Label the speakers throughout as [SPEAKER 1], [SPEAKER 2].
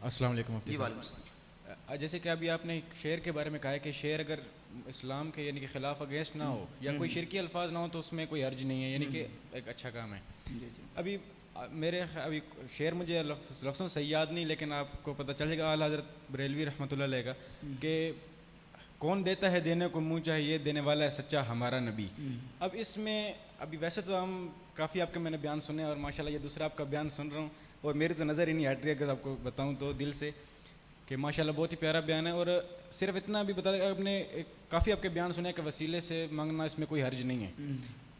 [SPEAKER 1] السلام علیکم مفتی
[SPEAKER 2] جی
[SPEAKER 1] صاحب.
[SPEAKER 2] وعلیکم السلام.
[SPEAKER 1] جیسے کہ ابھی آپ نے شعر کے بارے میں کہا ہے کہ شعر اگر اسلام کے یعنی کہ خلاف اگینسٹ نہ ہو یا کوئی شرکی الفاظ نہ ہو تو اس میں کوئی حرج نہیں ہے، یعنی کہ ایک اچھا کام ہے.
[SPEAKER 2] جی جی
[SPEAKER 1] ابھی ابھی شعر مجھے لفظوں صحیح یاد نہیں، لیکن آپ کو پتہ چل جائے گا اعلیٰ حضرت بریلوی رحمۃ اللہ علیہ کا کہ کون دیتا ہے دینے کو منہ چاہیے، دینے والا ہے سچا ہمارا نبی. اب اس میں ابھی ویسے تو ہم کافی آپ کے میں نے بیان سنے اور ماشاءاللہ یہ دوسرا آپ کا بیان سن رہا ہوں اور میری تو نظر ہی نہیں ہٹ رہی اگر آپ کو بتاؤں تو دل سے کہ ماشاءاللہ بہت ہی پیارا بیان ہے. اور صرف اتنا بھی بتا دیں، آپ نے کافی آپ کے بیان سنے کہ وسیلے سے مانگنا اس میں کوئی حرج نہیں ہے،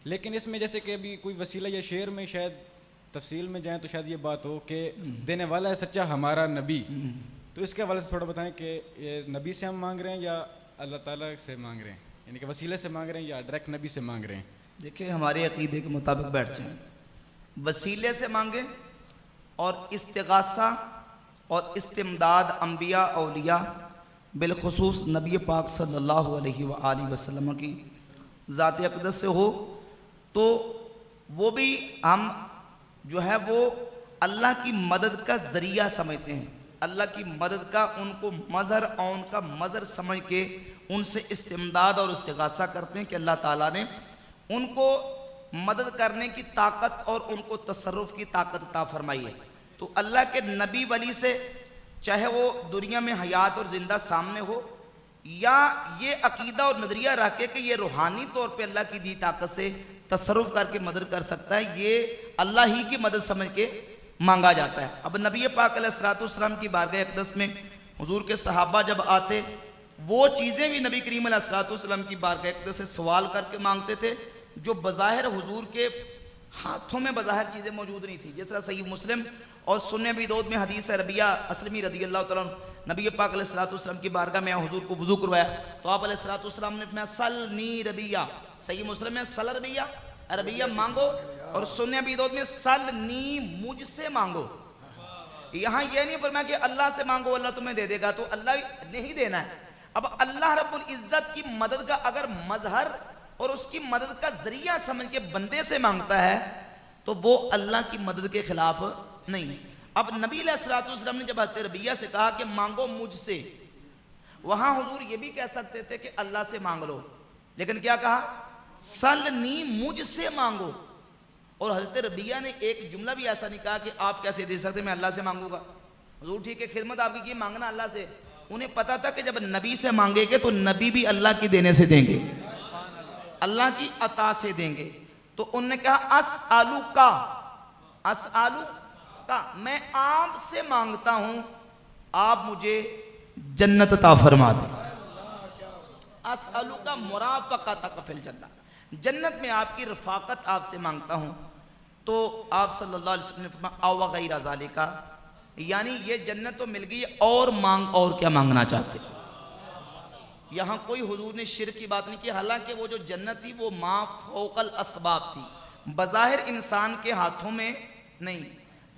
[SPEAKER 1] لیکن اس میں جیسے کہ ابھی کوئی وسیلہ یا شعر میں شاید تفصیل میں جائیں تو شاید یہ بات ہو کہ دینے والا ہے سچا ہمارا نبی، تو اس کے حوالے سے تھوڑا بتائیں کہ یہ نبی سے ہم مانگ رہے ہیں یا اللہ تعالیٰ سے مانگ رہے ہیں، یعنی کہ وسیلے سے مانگ رہے ہیں یا ڈائریکٹ نبی سے مانگ رہے ہیں.
[SPEAKER 2] دیکھیں ہمارے عقیدے کے مطابق بیٹھ جائیں، وسیلے سے مانگیں اور استغاثہ اور استمداد انبیاء اولیاء بالخصوص نبی پاک صلی اللہ علیہ وآلہ وسلم کی ذات اقدس سے ہو تو وہ بھی ہم جو ہے وہ اللہ کی مدد کا ذریعہ سمجھتے ہیں، اللہ کی مدد کا ان کو مظہر اور ان کا مظہر سمجھ کے ان سے استمداد اور استغاثہ کرتے ہیں کہ اللہ تعالیٰ نے ان کو مدد کرنے کی طاقت اور ان کو تصرف کی طاقت عطا فرمائی ہے. تو اللہ کے نبی ولی سے چاہے وہ دنیا میں حیات اور زندہ سامنے ہو یا یہ عقیدہ اور نظریہ رکھ کے کہ یہ روحانی طور پہ اللہ کی دی طاقت سے تصرف کر کے مدد کر سکتا ہے، یہ اللہ ہی کی مدد سمجھ کے مانگا جاتا ہے. اب نبی پاک علیہ السلام کی بارگاہ اقدس میں حضور کے صحابہ جب آتے وہ چیزیں بھی نبی کریم علیہ السلام کی بارگاہ اقدس سے سوال کر کے مانگتے تھے جو بظاہر حضور کے ہاتھوں میں بظاہر چیزیں موجود نہیں تھی. جس طرح صحیح مسلم اور سنن ابی داؤد میں حدیث ہے ربیہ اسلمی رضی اللہ تعالیٰ عنہ نبی پاک علیہ السلام کی بارگاہ میں حضور کو وضو کروایا تو آپ علیہ السلام نے فرمایا سلنی ربیہ، صحیح مسلم میں سل ربیہ، ربیہ مانگو، اور سنن ابی داؤد میں سلنی مجھ سے مانگو. یہاں یہ نہیں فرمایا کہ اللہ سے مانگو اللہ تمہیں دے دے گا، تو اللہ نے ہی دینا ہے. اب اللہ رب العزت کی مدد کا اگر مظہر اور اس کی مدد کا ذریعہ سمجھ کے بندے سے مانگتا ہے تو وہ اللہ کی مدد کے خلاف نہیں. اب نبی علیہ السلام نے جب حضرت ربیہ سے کہا کہ مانگو مجھ سے، وہاں حضور یہ بھی کہہ سکتے تھے کہ اللہ سے مانگ لو، لیکن کیا کہا؟ سلنی مجھ سے مانگو. اور حضرت ربیہ نے ایک جملہ بھی ایسا نہیں کہا کہ آپ کیسے دے سکتے میں اللہ سے مانگوں گا. حضور ٹھیک ہے خدمت آپ کی مانگنا اللہ سے، انہیں پتا تھا کہ جب نبی سے مانگے گے تو نبی بھی اللہ کی دینے سے دیں گے، اللہ کی عطا سے دیں گے. تو انہوں نے کہا اسالو کا میں آپ سے مانگتا ہوں آپ مجھے جنت عطا فرما دیں. اسالو کا مرافقتک فی الجنہ، جنت میں آپ کی رفاقت آپ سے مانگتا ہوں. تو آپ صلی اللہ علیہ وسلم نے فرمایا او غیر ذالک، یعنی یہ جنت تو مل گئی اور مانگ، اور کیا مانگنا چاہتے. یہاں کوئی حضور نے شرک کی بات نہیں کی، حالانکہ وہ جو جنت تھی وہ ما فوق الاسباب تھی، بظاہر انسان کے ہاتھوں میں نہیں،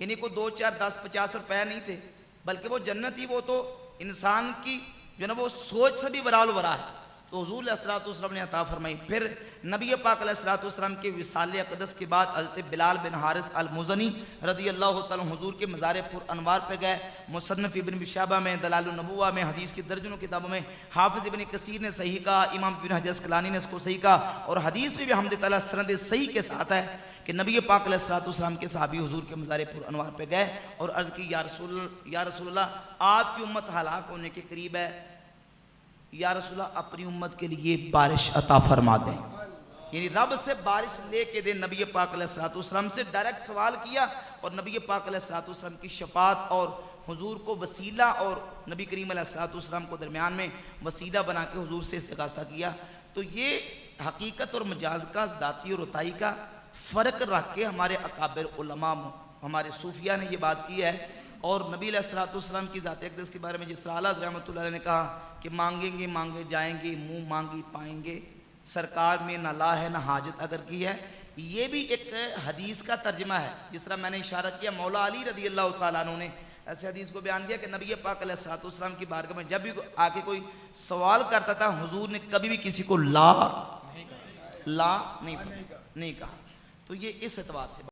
[SPEAKER 2] یعنی کوئی 2 4 10 50 روپے نہیں تھے، بلکہ وہ جنت تھی وہ تو انسان کی جو نا وہ سوچ سے بھی برال ورا ہے. تو حضور علیہ السلام نے عطا فرمائی. پھر نبی پاک علیہ السلام کے وصال اقدس کے بعد حضرت بلال بن حارث المزنی رضی اللہ تعالیٰ حضور کے مزار پر انوار پہ گئے. مصنف ابن شعبہ میں، دلائل النبوہ میں، حدیث کی درجنوں کتابوں میں حافظ ابن کثیر نے صحیح کہا، امام ابن حجر اسقلانی نے اس کو صحیح کہا، اور حدیث میں بھی حمد تعالیٰ سند صحیح کے ساتھ ہے کہ نبی پاک علیہ السلام کے صحابی حضور کے مزار پر انوار پہ گئے اور عرض کی یا رسول اللہ آپ کی امت ہلاک ہونے کے قریب ہے، یا رسول اللہ اپنی امت کے لیے بارش عطا فرما دیں، یعنی رب سے بارش لے کے دیں. نبی پاک علیہ السلام سے ڈائریکٹ سوال کیا اور نبی پاک علیہ السلام کی شفاعت اور حضور کو وسیلہ اور نبی کریم علیہ السلام کو درمیان میں وسیلہ بنا کے حضور سے استغاثہ کیا. تو یہ حقیقت اور مجاز کا، ذاتی اور رتائی کا فرق رکھ کے ہمارے اکابر علماء ہمارے صوفیہ نے یہ بات کی ہے. اور نبی علیہ السلام کی ذات اقدس کے بارے میں جس طرح اعلیٰ رحمۃ اللہ علیہ نے کہا کہ مانگیں گے مانگے جائیں گے، منہ مانگی پائیں گے، سرکار میں نہ لا ہے نہ حاجت اگر کی ہے، یہ بھی ایک حدیث کا ترجمہ ہے. جس طرح میں نے اشارہ کیا مولا علی رضی اللہ تعالیٰ عنہ نے ایسے حدیث کو بیان دیا کہ نبی پاک علیہ السلام کی بارگاہ میں جب بھی آ کے کوئی سوال کرتا تھا حضور نے کبھی بھی کسی کو لا نہیں کہا. تو یہ اس اعتبار سے